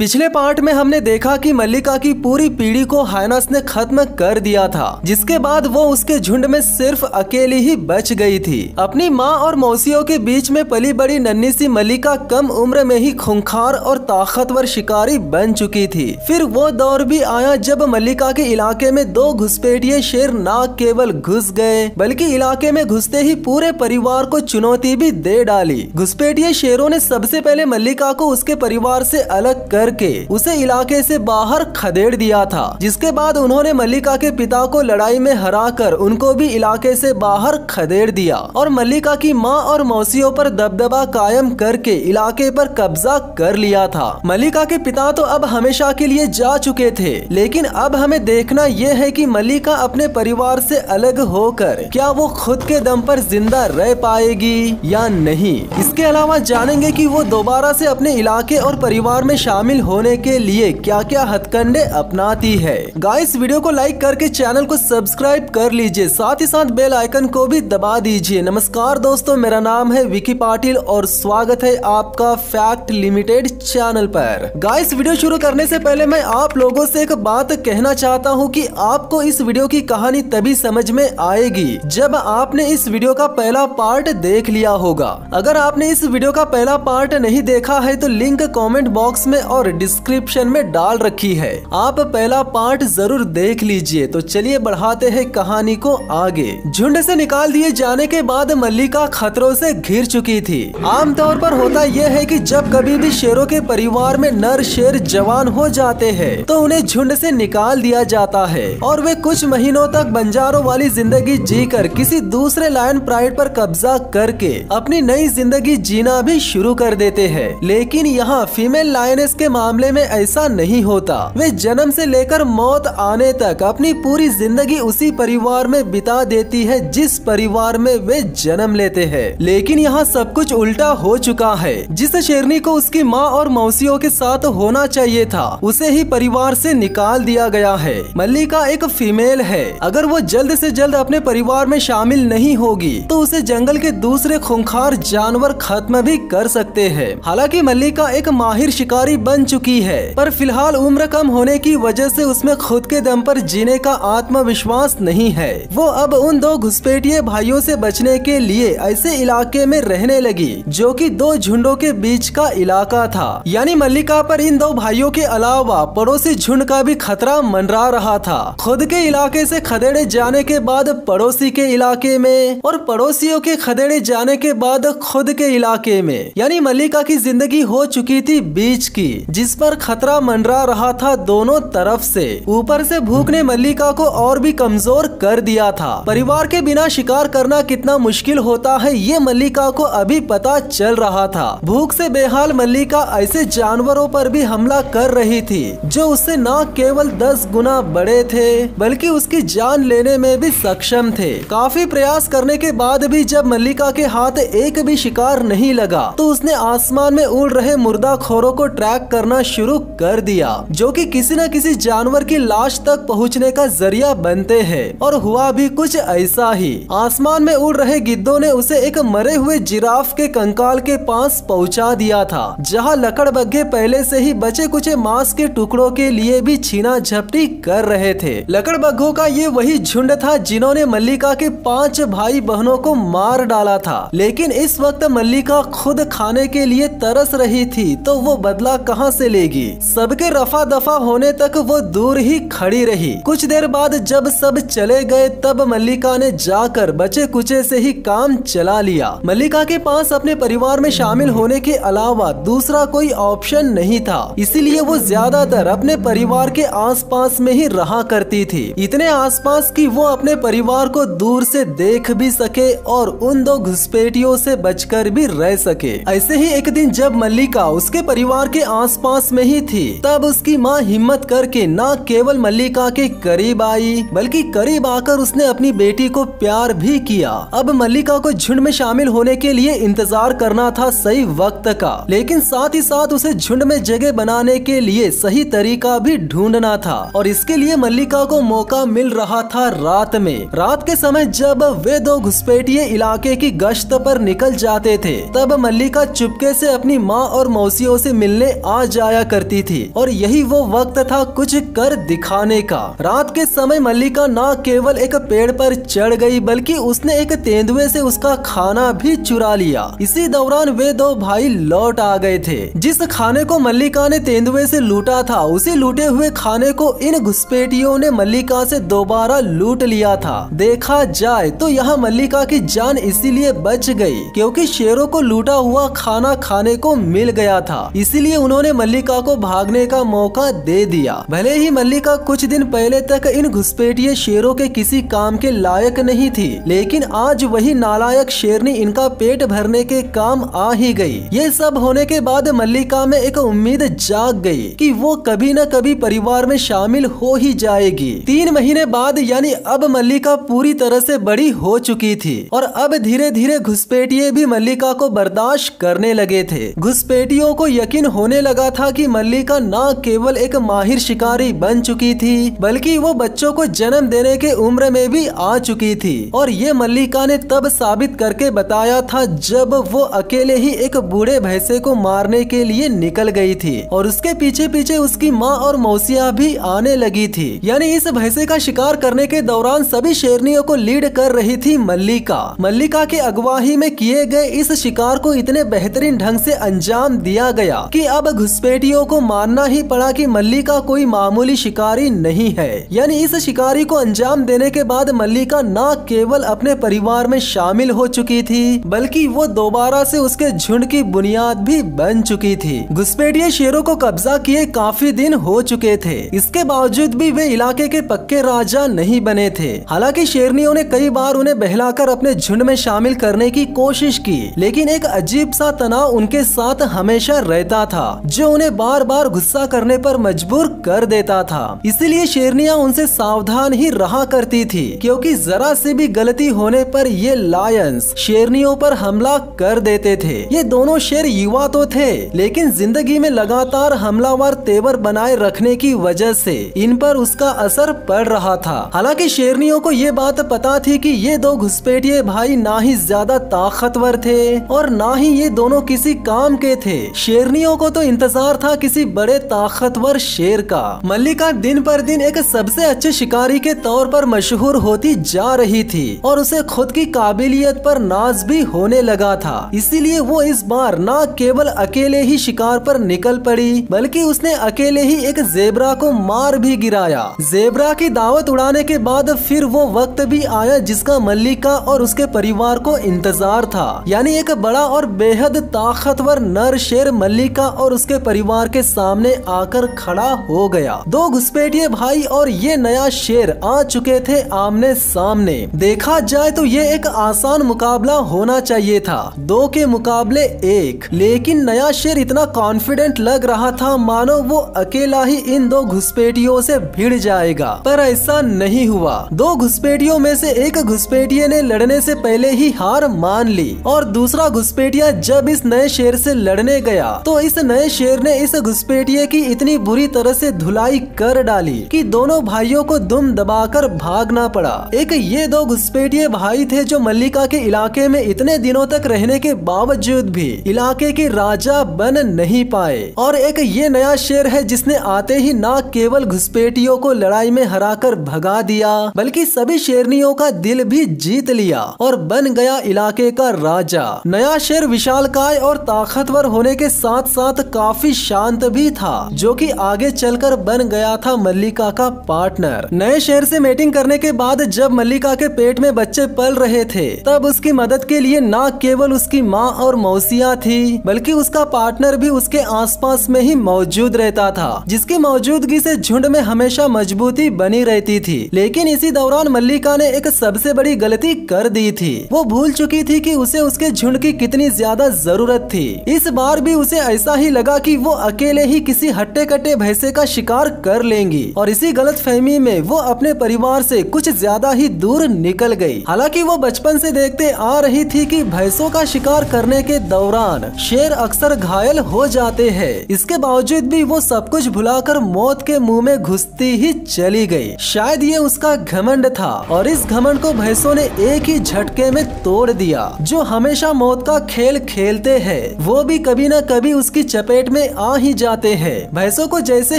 पिछले पार्ट में हमने देखा कि मल्लिका की पूरी पीढ़ी को हाइनस ने खत्म कर दिया था, जिसके बाद वो उसके झुंड में सिर्फ अकेली ही बच गई थी। अपनी माँ और मौसियों के बीच में पली बड़ी नन्ही सी मल्लिका कम उम्र में ही खूंखार और ताकतवर शिकारी बन चुकी थी। फिर वो दौर भी आया जब मल्लिका के इलाके में 2 घुसपैठिए शेर न केवल घुस गए बल्कि इलाके में घुसते ही पूरे परिवार को चुनौती भी दे डाली। घुसपैठिए शेरों ने सबसे पहले मल्लिका को उसके परिवार से अलग करके उसे इलाके से बाहर खदेड़ दिया था, जिसके बाद उन्होंने मल्लिका के पिता को लड़ाई में हराकर उनको भी इलाके से बाहर खदेड़ दिया और मल्लिका की माँ और मौसियों पर दबदबा कायम करके इलाके पर कब्जा कर लिया था। मल्लिका के पिता तो अब हमेशा के लिए जा चुके थे, लेकिन अब हमें देखना यह है कि मल्लिका अपने परिवार से अलग होकर क्या वो खुद के दम पर जिंदा रह पाएगी या नहीं। इसके अलावा जानेंगे कि वो दोबारा से अपने इलाके और परिवार में शामिल होने के लिए क्या क्या हथकंडे अपनाती है। गाइस, वीडियो को लाइक करके चैनल को सब्सक्राइब कर लीजिए, साथ ही साथ बेल आइकन को भी दबा दीजिए। नमस्कार दोस्तों, मेरा नाम है विकी पाटिल और स्वागत है आपका फैक्ट लिमिटेड चैनल पर। गाइस, वीडियो शुरू करने से पहले मैं आप लोगों से एक बात कहना चाहता हूं कि आपको इस वीडियो की कहानी तभी समझ में आएगी जब आपने इस वीडियो का पहला पार्ट देख लिया होगा। अगर आपने इस वीडियो का पहला पार्ट नहीं देखा है तो लिंक कमेंट बॉक्स में और डिस्क्रिप्शन में डाल रखी है, आप पहला पार्ट जरूर देख लीजिए। तो चलिए बढ़ाते हैं कहानी को आगे। झुंड से निकाल दिए जाने के बाद मल्लिका खतरों से घिर चुकी थी। आमतौर पर होता यह है कि जब कभी भी शेरों के परिवार में नर शेर जवान हो जाते हैं तो उन्हें झुंड से निकाल दिया जाता है और वे कुछ महीनों तक बंजारों वाली जिंदगी जीकर किसी दूसरे लायन प्राइड पर कब्जा करके अपनी नई जिंदगी जीना भी शुरू कर देते हैं। लेकिन यहाँ फीमेल लायनेस के मामले में ऐसा नहीं होता। वे जन्म से लेकर मौत आने तक अपनी पूरी जिंदगी उसी परिवार में बिता देती है जिस परिवार में वे जन्म लेते हैं। लेकिन यहाँ सब कुछ उल्टा हो चुका है। जिस शेरनी को उसकी माँ और मौसियों के साथ होना चाहिए था उसे ही परिवार से निकाल दिया गया है। मल्लिका एक फीमेल है, अगर वो जल्द से जल्द अपने परिवार में शामिल नहीं होगी तो उसे जंगल के दूसरे खूंखार जानवर खत्म भी कर सकते हैं। हालांकि मल्लिका एक माहिर शिकारी बन चुकी है, पर फिलहाल उम्र कम होने की वजह से उसमें खुद के दम पर जीने का आत्मविश्वास नहीं है। वो अब उन 2 घुसपैठिए भाइयों से बचने के लिए ऐसे इलाके में रहने लगी जो कि 2 झुंडों के बीच का इलाका था। यानी मल्लिका पर इन 2 भाइयों के अलावा पड़ोसी झुंड का भी खतरा मंडरा रहा था। खुद के इलाके से खदेड़े जाने के बाद पड़ोसी के इलाके में और पड़ोसियों के खदेड़े जाने के बाद खुद के इलाके में, यानी मल्लिका की जिंदगी हो चुकी थी बीच की, जिस पर खतरा मंडरा रहा था दोनों तरफ से। ऊपर से भूख ने मल्लिका को और भी कमजोर कर दिया था। परिवार के बिना शिकार करना कितना मुश्किल होता है ये मल्लिका को अभी पता चल रहा था। भूख से बेहाल मल्लिका ऐसे जानवरों पर भी हमला कर रही थी जो उससे न केवल 10 गुना बड़े थे बल्कि उसकी जान लेने में भी सक्षम थे। काफी प्रयास करने के बाद भी जब मल्लिका के हाथ एक भी शिकार नहीं लगा तो उसने आसमान में उड़ रहे मुर्दाखोरों को ट्रैक करना शुरू कर दिया जो कि किसी न किसी जानवर की लाश तक पहुंचने का जरिया बनते हैं। और हुआ भी कुछ ऐसा ही। आसमान में उड़ रहे गिद्धों ने उसे एक मरे हुए जिराफ के कंकाल के पास पहुंचा दिया था, जहां लकड़बग्घे पहले से ही बचे कुचे मांस के टुकड़ों के लिए भी छीना झपटी कर रहे थे। लकड़बग्घों का ये वही झुंड था जिन्होंने मल्लिका के 5 भाई बहनों को मार डाला था। लेकिन इस वक्त मल्लिका खुद खाने के लिए तरस रही थी तो वो बदला कहां से लेगी। सबके रफा दफा होने तक वो दूर ही खड़ी रही। कुछ देर बाद जब सब चले गए तब मल्लिका ने जाकर बचे कुचे से ही काम चला लिया। मल्लिका के पास अपने परिवार में शामिल होने के अलावा दूसरा कोई ऑप्शन नहीं था, इसीलिए वो ज्यादातर अपने परिवार के आसपास में ही रहा करती थी। इतने आसपास कि वो अपने परिवार को दूर से देख भी सके और उन 2 घुसपैठियों से बचकर भी रह सके। ऐसे ही एक दिन जब मल्लिका उसके परिवार के आसपास में ही थी तब उसकी माँ हिम्मत करके न केवल मल्लिका के करीब आई बल्कि करीब आकर उसने अपनी बेटी को प्यार भी किया। अब मल्लिका को झुंड में शामिल होने के लिए इंतजार करना था सही वक्त का, लेकिन साथ ही साथ उसे झुंड में जगह बनाने के लिए सही तरीका भी ढूंढना था। और इसके लिए मल्लिका को मौका मिल रहा था रात में। रात के समय जब वे 2 घुसपैठिए इलाके की गश्त पर निकल जाते थे तब मल्लिका चुपके से अपनी माँ और मौसियों से मिलने आ जाया करती थी और यही वो वक्त था कुछ कर दिखाने का। रात के समय मल्लिका न केवल एक पेड़ पर चढ़ गई बल्कि उसने एक तेंदुए से उसका खाना भी चुरा लिया। इसी दौरान वे दो भाई लौट आ गए थे। जिस खाने को मल्लिका ने तेंदुए से लूटा था उसी लूटे हुए खाने को इन घुसपैठियों ने मल्लिका से दोबारा लूट लिया था। देखा जाए तो यहाँ मल्लिका की जान इसीलिए बच गई क्योंकि शेरों को लूटा हुआ खाना खाने को मिल गया था। इसीलिए उन्होंने मल्लिका को भागने का मौका दे दिया। भले ही मल्लिका कुछ दिन पहले तक इन घुसपैठिए शेरों के किसी काम के लायक नहीं थी, लेकिन आज वही नालायक शेरनी इनका पेट भरने के काम आ ही गई। ये सब होने के बाद मल्लिका में एक उम्मीद जाग गई कि वो कभी न कभी परिवार में शामिल हो ही जाएगी। 3 महीने बाद यानी अब मल्लिका पूरी तरह से बड़ी हो चुकी थी और अब धीरे धीरे घुसपैठिए भी मल्लिका को बर्दाश्त करने लगे थे। घुसपैठियों को यकीन होने लगा था कि मल्लिका न केवल एक माहिर शिकारी बन चुकी थी बल्कि वो बच्चों को जन्म देने के उम्र में भी आ चुकी थी। और ये मल्लिका ने तब साबित करके बताया था जब वो अकेले ही एक बूढ़े भैंसे को मारने के लिए निकल गई थी और उसके पीछे पीछे उसकी माँ और मौसिया भी आने लगी थी। यानी इस भैंसे का शिकार करने के दौरान सभी शेरनियों को लीड कर रही थी मल्लिका। मल्लिका के अगुवाई में किए गए इस शिकार को इतने बेहतरीन ढंग से अंजाम दिया गया कि अब घुसपैठियों को मानना ही पड़ा कि मल्लिका कोई मामूली शिकारी नहीं है। यानी इस शिकारी को अंजाम देने के बाद मल्लिका न केवल अपने परिवार में शामिल हो चुकी थी बल्कि वो दोबारा से उसके झुंड की बुनियाद भी बन चुकी थी। घुसपैठिए शेरों को कब्जा किए काफी दिन हो चुके थे। इसके बावजूद भी वे इलाके के पक्के राजा नहीं बने थे। हालांकि शेरनियों ने कई बार उन्हें बहलाकर अपने झुंड में शामिल करने की कोशिश की, लेकिन एक अजीब सा तनाव उनके साथ हमेशा रहता था जो उन्हें बार बार गुस्सा करने पर मजबूर कर देता था। इसीलिए शेरनियां उनसे सावधान ही रहा करती थी क्योंकि जरा से भी गलती होने पर ये लायंस शेरनियों पर हमला कर देते थे। ये दोनों शेर युवा तो थे लेकिन जिंदगी में लगातार हमलावर तेवर बनाए रखने की वजह से इन पर उसका असर पड़ रहा था। हालांकि शेरनियों को ये बात पता थी कि ये दो घुसपैठिए भाई ना ही ज्यादा ताकतवर थे और ना ही ये दोनों किसी काम के थे। शेरनियों को तो इंतजार था किसी बड़े ताकतवर शेर का। मल्लिका दिन पर दिन एक सबसे अच्छे शिकारी के तौर पर मशहूर होती जा रही थी और उसे खुद की काबिलियत पर नाज भी होने लगा था। इसीलिए वो इस बार न केवल अकेले ही शिकार पर निकल पड़ी बल्कि उसने अकेले ही एक जेबरा को मार भी गिराया। जेबरा की दावत उड़ाने के बाद फिर वो वक्त भी आया जिसका मल्लिका और उसके परिवार को इंतजार था। यानी एक बड़ा और बेहद ताकतवर नर शेर मल्लिका और उसके परिवार के सामने आकर खड़ा हो गया। दो घुसपैठिए भाई और ये नया शेर आ चुके थे आमने सामने। देखा जाए तो ये एक आसान मुकाबला होना चाहिए था, 2 के मुकाबले 1। लेकिन नया शेर इतना कॉन्फिडेंट लग रहा था मानो वो अकेला ही इन दो घुसपैठियों से भिड़ जाएगा, पर ऐसा नहीं हुआ। 2 घुसपैठियों में से एक घुसपैठिए ने लड़ने से पहले ही हार मान ली और दूसरा घुसपैठिया जब इस नए शेर से लड़ने गया तो इस नए शेर ने इस घुसपैठिए की इतनी बुरी तरह से धुलाई कर डाली कि दोनों भाइयों को दुम दबाकर भागना पड़ा। एक ये 2 घुसपैठिए भाई थे जो मल्लिका के इलाके में इतने दिनों तक रहने के बावजूद भी इलाके के राजा बन नहीं पाए और एक ये नया शेर है जिसने आते ही न केवल घुसपैठियों को लड़ाई में हराकर भगा दिया बल्कि सभी शेरनियों का दिल भी जीत लिया और बन गया इलाके का राजा। नया शेर विशालकाय और ताकतवर होने के साथ साथ काफी शांत भी था जो कि आगे चलकर बन गया था मल्लिका का पार्टनर। नए शेर से मेटिंग करने के बाद जब मल्लिका के पेट में बच्चे पल रहे थे तब उसकी मदद के लिए न केवल उसकी माँ और मौसिया थी बल्कि उसका पार्टनर भी उसके आसपास में ही मौजूद रहता था जिसकी मौजूदगी से झुंड में हमेशा मजबूती बनी रहती थी। लेकिन इसी दौरान मल्लिका ने एक सबसे बड़ी गलती कर दी थी। वो भूल चुकी थी कि उसे उसके झुंड की कितनी ज्यादा जरूरत थी। इस बार भी उसे ऐसा ही लगा कि वो अकेले ही किसी हट्टे कट्टे भैंसे का शिकार कर लेंगी और इसी गलतफहमी में वो अपने परिवार से कुछ ज्यादा ही दूर निकल गई। हालांकि वो बचपन से देखते आ रही थी कि भैंसों का शिकार करने के दौरान शेर अक्सर घायल हो जाते हैं। इसके बावजूद भी वो सब कुछ भुलाकर मौत के मुंह में घुसती ही चली गई। शायद ये उसका घमंड था और इस घमंड को भैंसों ने एक ही झटके में तोड़ दिया। जो हमेशा मौत का खेल खेलते हैं वो भी कभी न कभी उसकी चपेट में में आ ही जाते हैं। भैंसों को जैसे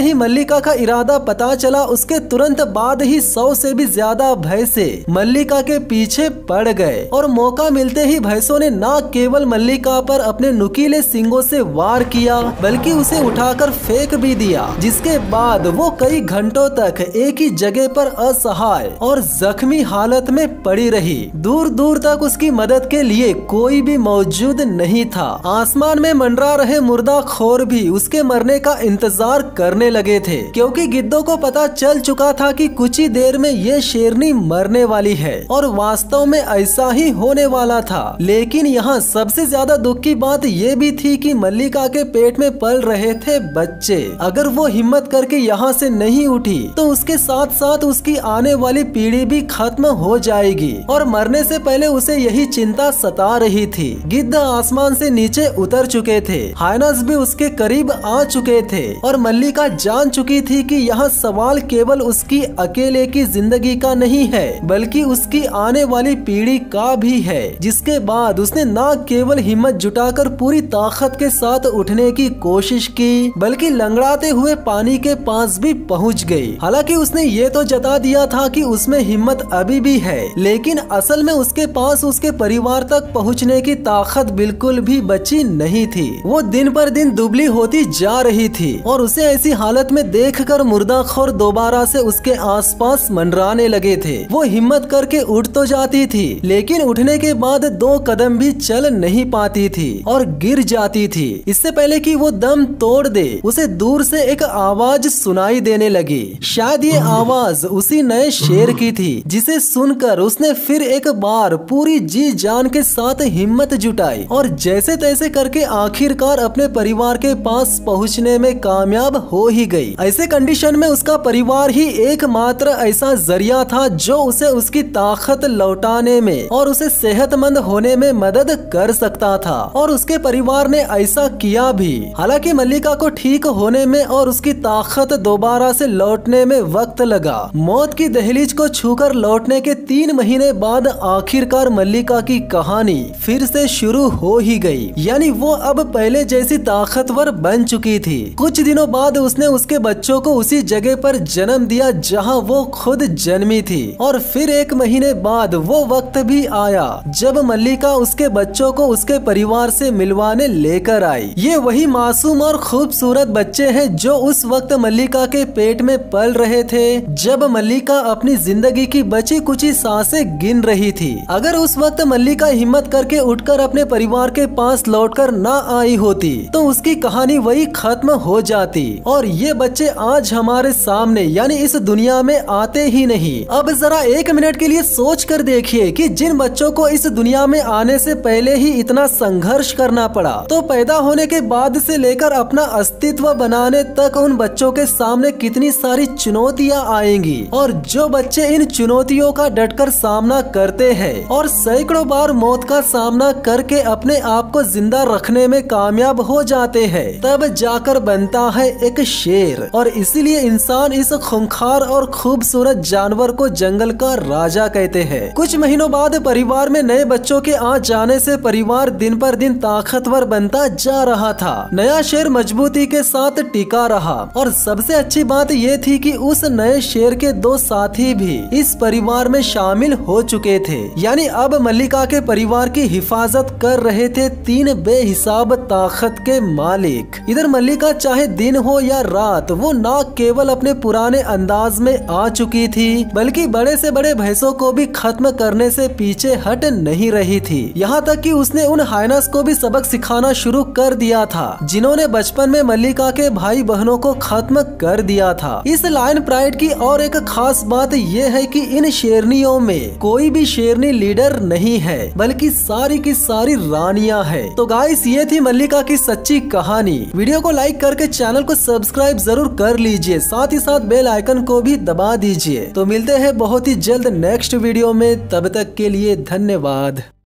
ही मल्लिका का इरादा पता चला, उसके तुरंत बाद ही 100 से भी ज्यादा भैंसे मल्लिका के पीछे पड़ गए और मौका मिलते ही भैंसों ने न केवल मल्लिका पर अपने नुकीले सींगों से वार किया, बल्कि उसे उठाकर फेंक भी दिया, जिसके बाद वो कई घंटों तक एक ही जगह पर असहाय और जख्मी हालत में पड़ी रही। दूर दूर तक उसकी मदद के लिए कोई भी मौजूद नहीं था। आसमान में मंडरा रहे मुर्दाखोर भी उसके मरने का इंतजार करने लगे थे, क्योंकि गिद्धों को पता चल चुका था कि कुछ ही देर में ये शेरनी मरने वाली है, और वास्तव में ऐसा ही होने वाला था। लेकिन यहाँ सबसे ज्यादा दुख की बात ये भी थी कि मल्लिका के पेट में पल रहे थे बच्चे। अगर वो हिम्मत करके यहाँ से नहीं उठी तो उसके साथ साथ उसकी आने वाली पीढ़ी भी खत्म हो जाएगी, और मरने से पहले उसे यही चिंता सता रही थी। गिद्ध आसमान से नीचे उतर चुके थे, हाइनस भी उसके करीब आ चुके थे, और मल्लिका जान चुकी थी कि यहाँ सवाल केवल उसकी अकेले की जिंदगी का नहीं है, बल्कि उसकी आने वाली पीढ़ी का भी है। जिसके बाद उसने न केवल हिम्मत जुटाकर पूरी ताकत के साथ उठने की कोशिश की, बल्कि लंगड़ाते हुए पानी के पास भी पहुंच गई। हालांकि उसने ये तो जता दिया था कि उसमें हिम्मत अभी भी है, लेकिन असल में उसके पास उसके परिवार तक पहुंचने की ताकत बिल्कुल भी बची नहीं थी। वो दिन पर दिन दुबली होती जा रही थी, और उसे ऐसी हालत में देखकर मुर्दाखोर दोबारा से उसके आसपास मंडराने लगे थे। वो हिम्मत करके उठ तो जाती थी, लेकिन उठने के बाद 2 कदम भी चल नहीं पाती थी और गिर जाती थी। इससे पहले कि वो दम तोड़ दे, उसे दूर से एक आवाज सुनाई देने लगी। शायद ये आवाज उसी नए शेर की थी, जिसे सुनकर उसने फिर एक बार पूरी जी जान के साथ हिम्मत जुटाई और जैसे तैसे करके आखिरकार अपने परिवार के पास पहुंचने में कामयाब हो ही गई। ऐसे कंडीशन में उसका परिवार ही एकमात्र ऐसा जरिया था जो उसे उसकी ताकत लौटाने में और उसे सेहतमंद होने में मदद कर सकता था, और उसके परिवार ने ऐसा किया भी। हालांकि मल्लिका को ठीक होने में और उसकी ताकत दोबारा से लौटने में वक्त लगा। मौत की दहलीज को छूकर लौटने के 3 महीने बाद आखिरकार मल्लिका की कहानी फिर से शुरू हो ही गई। यानी वो अब पहले जैसी ताकतवर बन चुकी थी। कुछ दिनों बाद उसने उसके बच्चों को उसी जगह पर जन्म दिया जहां वो खुद जन्मी थी, और फिर 1 महीने बाद वो वक्त भी आया जब मल्लिका उसके बच्चों को उसके परिवार से मिलवाने लेकर आई। ये वही मासूम और खूबसूरत बच्चे हैं जो उस वक्त मल्लिका के पेट में पल रहे थे, जब मल्लिका अपनी जिंदगी की बची कुची सांसें गिन रही थी। अगर उस वक्त मल्लिका हिम्मत करके उठकर अपने परिवार के पास लौटकर ना आई होती तो उसकी कहानी वही खत्म हो जाती, और ये बच्चे आज हमारे सामने यानी इस दुनिया में आते ही नहीं। अब जरा 1 मिनट के लिए सोच कर देखिए कि जिन बच्चों को इस दुनिया में आने से पहले ही इतना संघर्ष करना पड़ा, तो पैदा होने के बाद से लेकर अपना अस्तित्व बनाने तक उन बच्चों के सामने कितनी सारी चुनौतियां आएंगी, और जो बच्चे इन चुनौतियों का डटकर सामना करते हैं और सैकड़ों बार मौत का सामना करके अपने आप को जिंदा रखने में कामयाब हो जाते हैं, तब जाकर बनता है एक शेर। और इसीलिए इंसान इस खूंखार और खूबसूरत जानवर को जंगल का राजा कहते हैं। कुछ महीनों बाद परिवार में नए बच्चों के आ जाने से परिवार दिन पर दिन ताकतवर बनता जा रहा था। नया शेर मजबूती के साथ टिका रहा, और सबसे अच्छी बात ये थी कि उस नए शेर के 2 साथी भी इस परिवार में शामिल हो चुके थे। यानी अब मल्लिका के परिवार की हिफाजत कर रहे थे 3 बेहिसाब ताकत के मालिक। इधर मल्लिका चाहे दिन हो या रात, वो न केवल अपने पुराने अंदाज में आ चुकी थी, बल्कि बड़े से बड़े भैंसों को भी खत्म करने से पीछे हट नहीं रही थी। यहाँ तक कि उसने उन हाइनस को भी सबक सिखाना शुरू कर दिया था, जिन्होंने बचपन में मल्लिका के भाई बहनों को खत्म कर दिया था। इस लायन प्राइड की और एक खास बात यह है कि इन शेरनियों में कोई भी शेरनी लीडर नहीं है, बल्कि सारी की सारी रानियां हैं। तो गाइस, ये थी मल्लिका की सच्ची कहानी। वीडियो को लाइक करके चैनल को सब्सक्राइब जरूर कर लीजिए, साथ ही साथ बेल आइकन को भी दबा दीजिए। तो मिलते हैं बहुत ही जल्द नेक्स्ट वीडियो में, तब तक के लिए धन्यवाद।